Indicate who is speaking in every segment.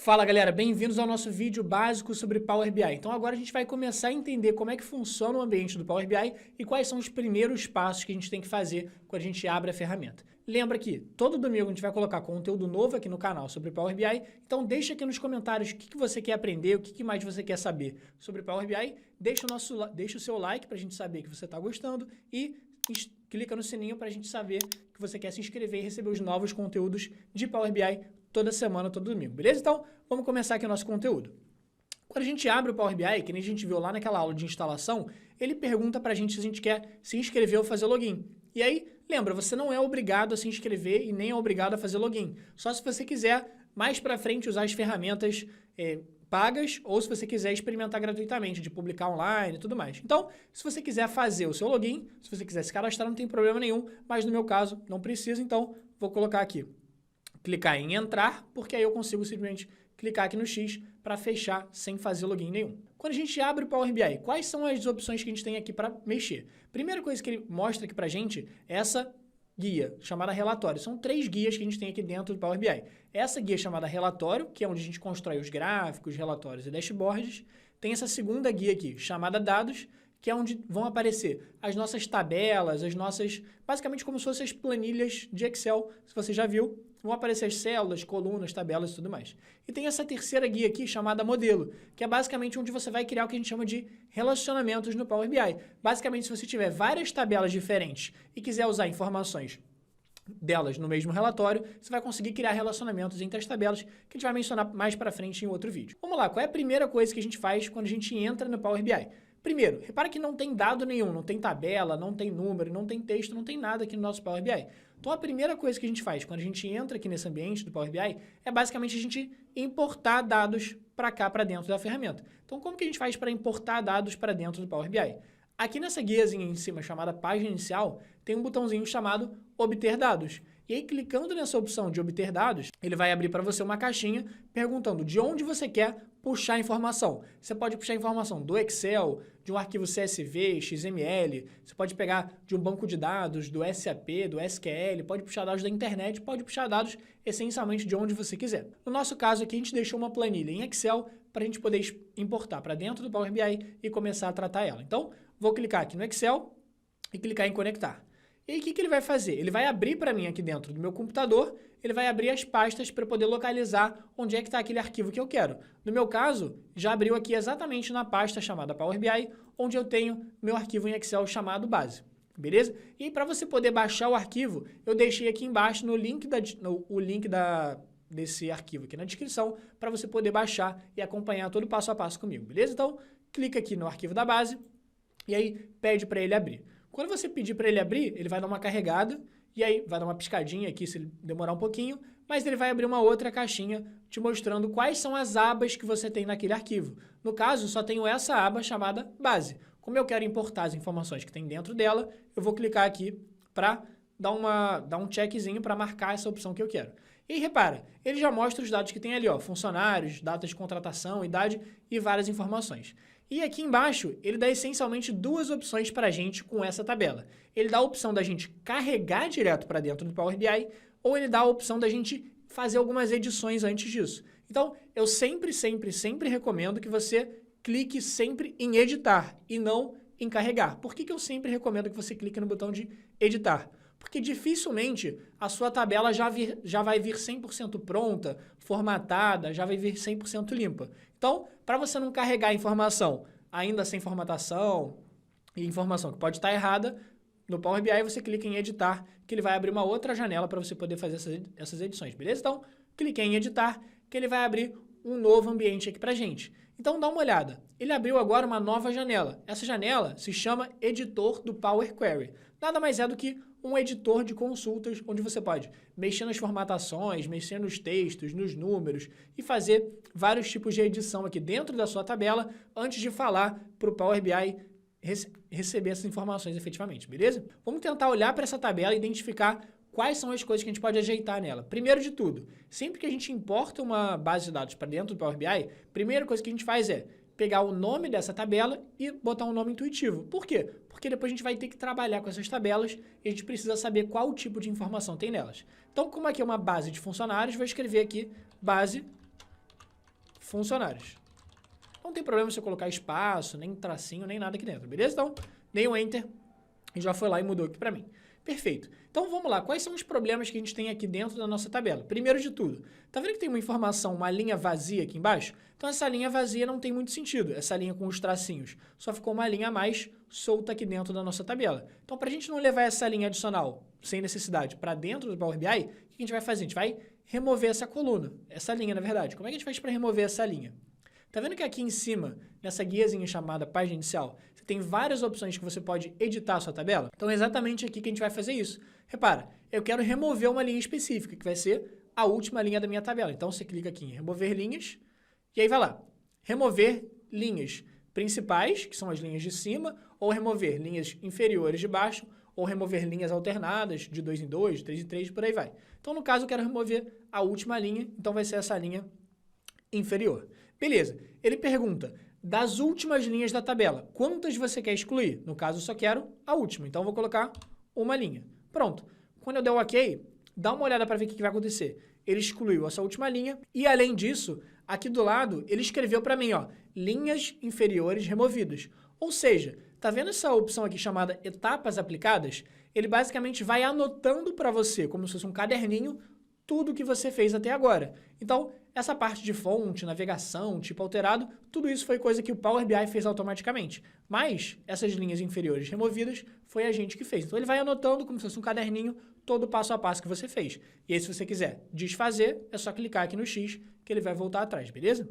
Speaker 1: Fala galera, bem-vindos ao nosso vídeo básico sobre Power BI. Então agora a gente vai começar a entender como é que funciona o ambiente do Power BI e quais são os primeiros passos que a gente tem que fazer quando a gente abre a ferramenta. Lembra que todo domingo a gente vai colocar conteúdo novo aqui no canal sobre Power BI, então deixa aqui nos comentários o que você quer aprender, o que mais você quer saber sobre Power BI, deixa o seu like para a gente saber que você está gostando e clica no sininho para a gente saber que você quer se inscrever e receber os novos conteúdos de Power BI toda semana, todo domingo, beleza? Então, vamos começar aqui o nosso conteúdo. Quando a gente abre o Power BI, que nem a gente viu lá naquela aula de instalação, ele pergunta pra gente se a gente quer se inscrever ou fazer login. E aí, lembra, você não é obrigado a se inscrever e nem é obrigado a fazer login. Só se você quiser, mais pra frente, usar as ferramentas pagas ou se você quiser experimentar gratuitamente, de publicar online e tudo mais. Então, se você quiser fazer o seu login, se você quiser se cadastrar, não tem problema nenhum, mas no meu caso, não precisa, então vou colocar aqui. Clicar em entrar, porque aí eu consigo simplesmente clicar aqui no X para fechar sem fazer login nenhum. Quando a gente abre o Power BI, quais são as opções que a gente tem aqui para mexer? Primeira coisa que ele mostra aqui para a gente é essa guia chamada relatório. São 3 guias que a gente tem aqui dentro do Power BI. Essa guia chamada relatório, que é onde a gente constrói os gráficos, relatórios e dashboards. Tem essa segunda guia aqui chamada dados, que é onde vão aparecer as nossas tabelas, basicamente como se fossem as planilhas de Excel, se você já viu, vão aparecer as células, colunas, tabelas e tudo mais. E tem essa terceira guia aqui, chamada modelo, que é basicamente onde você vai criar o que a gente chama de relacionamentos no Power BI. Basicamente, se você tiver várias tabelas diferentes e quiser usar informações delas no mesmo relatório, você vai conseguir criar relacionamentos entre as tabelas, que a gente vai mencionar mais para frente em outro vídeo. Vamos lá, qual é a primeira coisa que a gente faz quando a gente entra no Power BI? Primeiro, repara que não tem dado nenhum, não tem tabela, não tem número, não tem texto, não tem nada aqui no nosso Power BI. Então, a primeira coisa que a gente faz quando a gente entra aqui nesse ambiente do Power BI é basicamente a gente importar dados para cá, para dentro da ferramenta. Então, como que a gente faz para importar dados para dentro do Power BI? Aqui nessa guiazinha em cima, chamada página inicial, tem um botãozinho chamado obter dados. E aí, clicando nessa opção de obter dados, ele vai abrir para você uma caixinha perguntando de onde você quer puxar informação. Você pode puxar informação do Excel, de um arquivo CSV, XML, você pode pegar de um banco de dados, do SAP, do SQL, pode puxar dados da internet, pode puxar dados essencialmente de onde você quiser. No nosso caso aqui, a gente deixou uma planilha em Excel para a gente poder importar para dentro do Power BI e começar a tratar ela. Então, vou clicar aqui no Excel e clicar em conectar. E aí, o que ele vai fazer? Ele vai abrir para mim aqui dentro do meu computador, ele vai abrir as pastas para poder localizar onde é que está aquele arquivo que eu quero. No meu caso, já abriu aqui exatamente na pasta chamada Power BI, onde eu tenho meu arquivo em Excel chamado base. Beleza? E para você poder baixar o arquivo, eu deixei aqui embaixo o link desse arquivo aqui na descrição, para você poder baixar e acompanhar todo o passo a passo comigo. Beleza? Então, clica aqui no arquivo da base e aí pede para ele abrir. Quando você pedir para ele abrir, ele vai dar uma carregada, e aí vai dar uma piscadinha aqui se ele demorar um pouquinho, mas ele vai abrir uma outra caixinha te mostrando quais são as abas que você tem naquele arquivo. No caso, só tenho essa aba chamada base. Como eu quero importar as informações que tem dentro dela, eu vou clicar aqui para dar um checkzinho para marcar essa opção que eu quero. E aí, repara, ele já mostra os dados que tem ali, ó, funcionários, datas de contratação, idade e várias informações. E aqui embaixo, ele dá essencialmente 2 opções para a gente com essa tabela. Ele dá a opção da gente carregar direto para dentro do Power BI, ou ele dá a opção da gente fazer algumas edições antes disso. Então, eu sempre recomendo que você clique sempre em editar e não em carregar. Por que eu sempre recomendo que você clique no botão de editar? Porque dificilmente a sua tabela já vai vir 100% pronta, formatada, já vai vir 100% limpa. Então, para você não carregar a informação ainda sem formatação e informação que pode estar errada, no Power BI você clica em editar, que ele vai abrir uma outra janela para você poder fazer essas edições, beleza? Então, clique em editar, que ele vai abrir um novo ambiente aqui para gente. Então, dá uma olhada. Ele abriu agora uma nova janela. Essa janela se chama Editor do Power Query. Nada mais é do que um editor de consultas, onde você pode mexer nas formatações, mexer nos textos, nos números e fazer vários tipos de edição aqui dentro da sua tabela antes de falar para o Power BI receber essas informações efetivamente, beleza? Vamos tentar olhar para essa tabela e identificar quais são as coisas que a gente pode ajeitar nela. Primeiro de tudo, sempre que a gente importa uma base de dados para dentro do Power BI, a primeira coisa que a gente faz é pegar o nome dessa tabela e botar um nome intuitivo. Por quê? Porque depois a gente vai ter que trabalhar com essas tabelas e a gente precisa saber qual tipo de informação tem nelas. Então, como aqui é uma base de funcionários, vou escrever aqui base funcionários. Não tem problema você colocar espaço, nem tracinho, nem nada aqui dentro, beleza? Então, dei um Enter e já foi lá e mudou aqui para mim. Perfeito. Então, vamos lá. Quais são os problemas que a gente tem aqui dentro da nossa tabela? Primeiro de tudo, tá vendo que tem uma informação, uma linha vazia aqui embaixo? Então, essa linha vazia não tem muito sentido, essa linha com os tracinhos. Só ficou uma linha a mais solta aqui dentro da nossa tabela. Então, para a gente não levar essa linha adicional, sem necessidade, para dentro do Power BI, o que a gente vai fazer? A gente vai remover essa coluna, essa linha, na verdade. Como é que a gente faz para remover essa linha? Tá vendo que aqui em cima, nessa guiazinha chamada página inicial, você tem várias opções que você pode editar a sua tabela? Então é exatamente aqui que a gente vai fazer isso. Repara, eu quero remover uma linha específica, que vai ser a última linha da minha tabela. Então você clica aqui em remover linhas, e aí vai lá, remover linhas principais, que são as linhas de cima, ou remover linhas inferiores de baixo, ou remover linhas alternadas, de 2 em 2, de 3 em 3, por aí vai. Então no caso eu quero remover a última linha, então vai ser essa linha inferior. Beleza, ele pergunta, das últimas linhas da tabela, quantas você quer excluir? No caso, eu só quero a última, então eu vou colocar uma linha. Pronto. Quando eu der o OK, dá uma olhada para ver o que vai acontecer. Ele excluiu essa última linha e, além disso, aqui do lado, ele escreveu para mim, ó, linhas inferiores removidas. Ou seja, tá vendo essa opção aqui chamada etapas aplicadas? Ele basicamente vai anotando para você, como se fosse um caderninho, tudo que você fez até agora. Então, essa parte de fonte, navegação, tipo alterado, tudo isso foi coisa que o Power BI fez automaticamente. Mas essas linhas inferiores removidas foi a gente que fez. Então ele vai anotando como se fosse um caderninho todo o passo a passo que você fez. E aí se você quiser desfazer, é só clicar aqui no X que ele vai voltar atrás, beleza?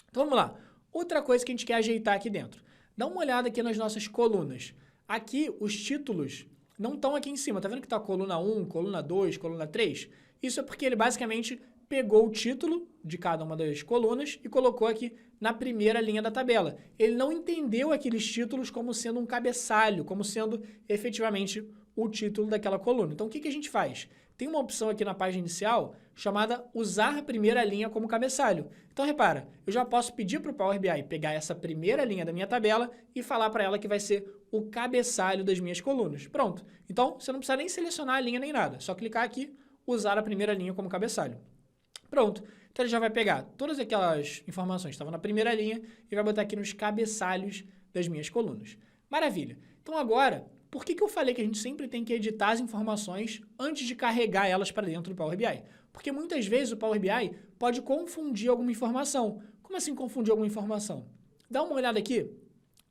Speaker 1: Então vamos lá. Outra coisa que a gente quer ajeitar aqui dentro. Dá uma olhada aqui nas nossas colunas. Aqui os títulos não estão aqui em cima. Tá vendo que está coluna 1, coluna 2, coluna 3? Isso é porque ele basicamente pegou o título de cada uma das colunas e colocou aqui na primeira linha da tabela. Ele não entendeu aqueles títulos como sendo um cabeçalho, como sendo efetivamente o título daquela coluna. Então, o que a gente faz? Tem uma opção aqui na página inicial chamada usar a primeira linha como cabeçalho. Então, repara, eu já posso pedir para o Power BI pegar essa primeira linha da minha tabela e falar para ela que vai ser o cabeçalho das minhas colunas. Pronto. Então, você não precisa nem selecionar a linha nem nada. Só clicar aqui, usar a primeira linha como cabeçalho. Pronto. Então, ele já vai pegar todas aquelas informações que estavam na primeira linha e vai botar aqui nos cabeçalhos das minhas colunas. Maravilha. Então, agora, por que eu falei que a gente sempre tem que editar as informações antes de carregar elas para dentro do Power BI? Porque muitas vezes o Power BI pode confundir alguma informação. Como assim confundir alguma informação? Dá uma olhada aqui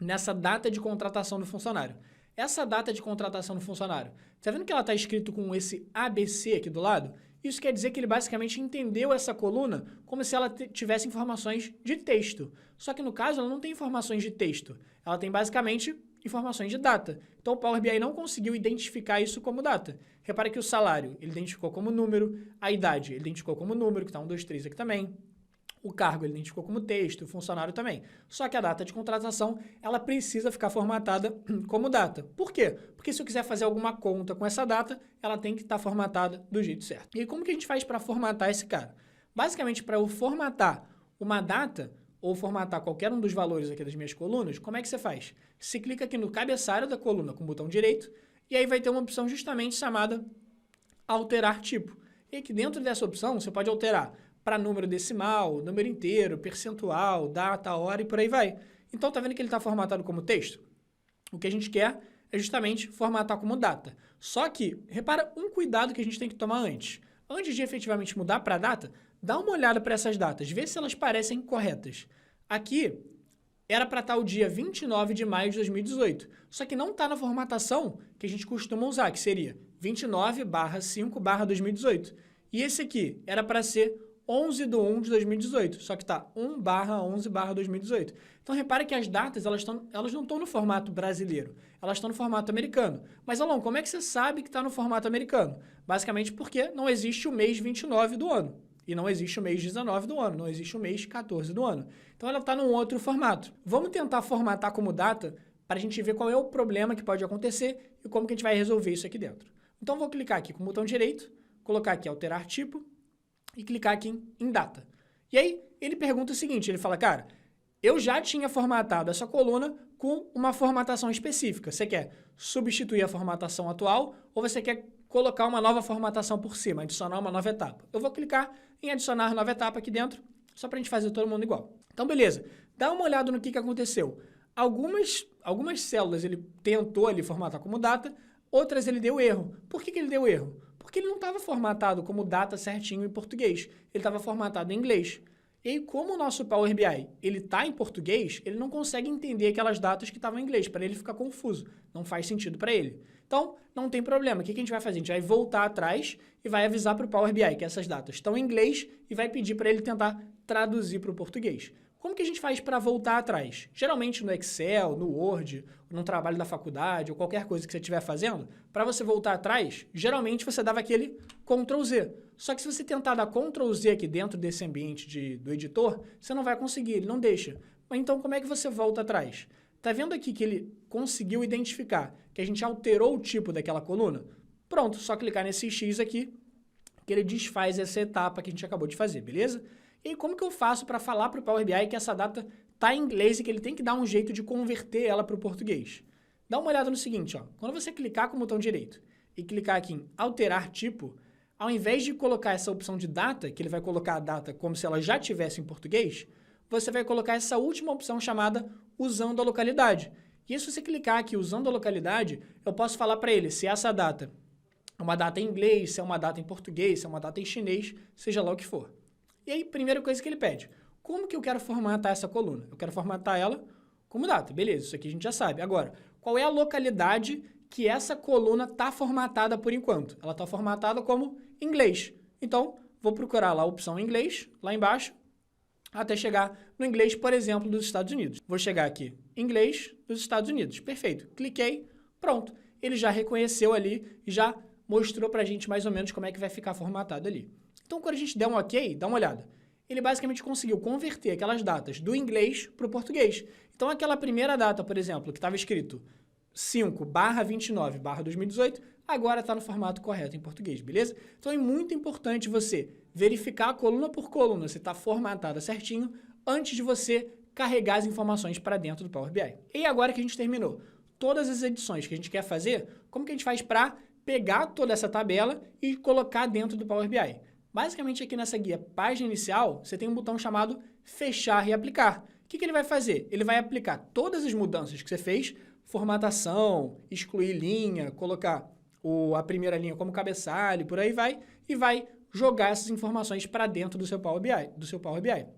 Speaker 1: nessa data de contratação do funcionário. Essa data de contratação do funcionário, tá vendo que ela está escrito com esse ABC aqui do lado? Isso quer dizer que ele basicamente entendeu essa coluna como se ela tivesse informações de texto. Só que no caso ela não tem informações de texto, ela tem basicamente informações de data. Então o Power BI não conseguiu identificar isso como data. Repara que o salário ele identificou como número, a idade ele identificou como número, que está 1, 2, 3 aqui também. O cargo ele identificou como texto, o funcionário também. Só que a data de contratação, ela precisa ficar formatada como data. Por quê? Porque se eu quiser fazer alguma conta com essa data, ela tem que estar formatada do jeito certo. E aí, como que a gente faz para formatar esse cara? Basicamente, para eu formatar uma data, ou formatar qualquer um dos valores aqui das minhas colunas, como é que você faz? Você clica aqui no cabeçalho da coluna com o botão direito, e aí vai ter uma opção justamente chamada alterar tipo. E aqui dentro dessa opção, você pode alterar para número decimal, número inteiro, percentual, data, hora e por aí vai. Então, tá vendo que ele está formatado como texto? O que a gente quer é justamente formatar como data. Só que, repara um cuidado que a gente tem que tomar antes. Antes de efetivamente mudar para data, dá uma olhada para essas datas, vê se elas parecem corretas. Aqui, era para estar o dia 29 de maio de 2018. Só que não está na formatação que a gente costuma usar, que seria 29/5/2018. E esse aqui era para ser 11/1 de 2018, só que está 1/11/2018. Então, repare que as datas elas não estão no formato brasileiro, elas estão no formato americano. Mas, Alon, como é que você sabe que está no formato americano? Basicamente porque não existe o mês 29 do ano, e não existe o mês 19 do ano, não existe o mês 14 do ano. Então, ela está num outro formato. Vamos tentar formatar como data para a gente ver qual é o problema que pode acontecer e como que a gente vai resolver isso aqui dentro. Então, vou clicar aqui com o botão direito, colocar aqui alterar tipo, e clicar aqui em data. E aí, ele pergunta o seguinte, ele fala, cara, eu já tinha formatado essa coluna com uma formatação específica. Você quer substituir a formatação atual ou você quer colocar uma nova formatação por cima, adicionar uma nova etapa? Eu vou clicar em adicionar nova etapa aqui dentro só para a gente fazer todo mundo igual. Então, beleza. Dá uma olhada no que aconteceu. Algumas células ele tentou ali formatar como data, outras ele deu erro. Por que ele deu erro? Porque ele não estava formatado como data certinho em português. Ele estava formatado em inglês. E aí, como o nosso Power BI ele está em português, ele não consegue entender aquelas datas que estavam em inglês. Para ele fica confuso. Não faz sentido para ele. Então, não tem problema. O que a gente vai fazer? A gente vai voltar atrás e vai avisar para o Power BI que essas datas estão em inglês e vai pedir para ele tentar traduzir para o português. Como que a gente faz para voltar atrás? Geralmente no Excel, no Word, no trabalho da faculdade ou qualquer coisa que você estiver fazendo, para você voltar atrás, geralmente você dava aquele Ctrl Z. Só que se você tentar dar Ctrl Z aqui dentro desse ambiente do editor, você não vai conseguir, ele não deixa. Então, como é que você volta atrás? Tá vendo aqui que ele conseguiu identificar que a gente alterou o tipo daquela coluna? Pronto, só clicar nesse X aqui, que ele desfaz essa etapa que a gente acabou de fazer, beleza? E aí, como que eu faço para falar para o Power BI que essa data está em inglês e que ele tem que dar um jeito de converter ela para o português? Dá uma olhada no seguinte, ó. Quando você clicar com o botão direito e clicar aqui em alterar tipo, ao invés de colocar essa opção de data, que ele vai colocar a data como se ela já tivesse em português, você vai colocar essa última opção chamada usando a localidade. E se você clicar aqui usando a localidade, eu posso falar para ele se essa data é uma data em inglês, se é uma data em português, se é uma data em chinês, seja lá o que for. E aí, primeira coisa que ele pede, como que eu quero formatar essa coluna? Eu quero formatar ela como data, beleza, isso aqui a gente já sabe. Agora, qual é a localidade que essa coluna está formatada por enquanto? Ela está formatada como inglês. Então, vou procurar lá a opção inglês, lá embaixo, até chegar no inglês, por exemplo, dos Estados Unidos. Vou chegar aqui, inglês dos Estados Unidos. Perfeito. Cliquei, pronto. Ele já reconheceu ali e já mostrou para a gente mais ou menos como é que vai ficar formatado ali. Então, quando a gente der um OK, dá uma olhada. Ele basicamente conseguiu converter aquelas datas do inglês para o português. Então, aquela primeira data, por exemplo, que estava escrito 5/29/2018, agora está no formato correto em português, beleza? Então, é muito importante você verificar coluna por coluna se está formatada certinho antes de você carregar as informações para dentro do Power BI. E agora que a gente terminou todas as edições que a gente quer fazer, como que a gente faz para pegar toda essa tabela e colocar dentro do Power BI? Basicamente, aqui nessa guia página inicial, você tem um botão chamado fechar e aplicar. O que ele vai fazer? Ele vai aplicar todas as mudanças que você fez, formatação, excluir linha, colocar a primeira linha como cabeçalho, por aí vai, e vai jogar essas informações para dentro do seu Power BI.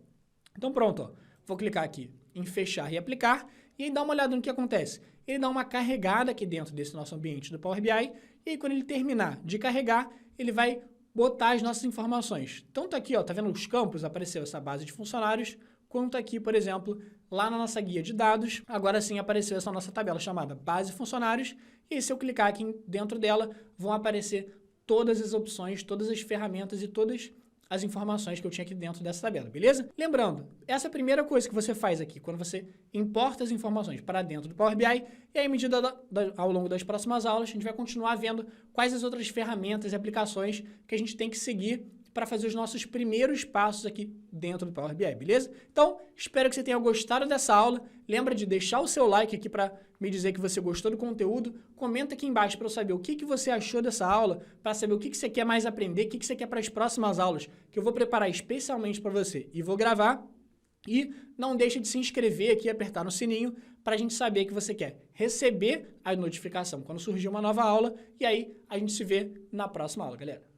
Speaker 1: Então pronto, ó. Vou clicar aqui em fechar e aplicar, e aí dá uma olhada no que acontece. Ele dá uma carregada aqui dentro desse nosso ambiente do Power BI, e aí quando ele terminar de carregar, ele vai botar as nossas informações. Tanto aqui, ó, tá vendo os campos, apareceu essa base de funcionários, quanto aqui, por exemplo, lá na nossa guia de dados, agora sim apareceu essa nossa tabela chamada base funcionários, e se eu clicar aqui dentro dela, vão aparecer todas as opções, todas as ferramentas e todas as informações que eu tinha aqui dentro dessa tabela, beleza? Lembrando, essa é a primeira coisa que você faz aqui, quando você importa as informações para dentro do Power BI, e aí, à medida ao longo das próximas aulas, a gente vai continuar vendo quais as outras ferramentas e aplicações que a gente tem que seguir para fazer os nossos primeiros passos aqui dentro do Power BI, beleza? Então, espero que você tenha gostado dessa aula. Lembra de deixar o seu like aqui para me dizer que você gostou do conteúdo. Comenta aqui embaixo para eu saber o que você achou dessa aula, para saber o que você quer mais aprender, o que você quer para as próximas aulas, que eu vou preparar especialmente para você e vou gravar. E não deixe de se inscrever aqui e apertar no sininho para a gente saber que você quer receber a notificação quando surgir uma nova aula. E aí, a gente se vê na próxima aula, galera.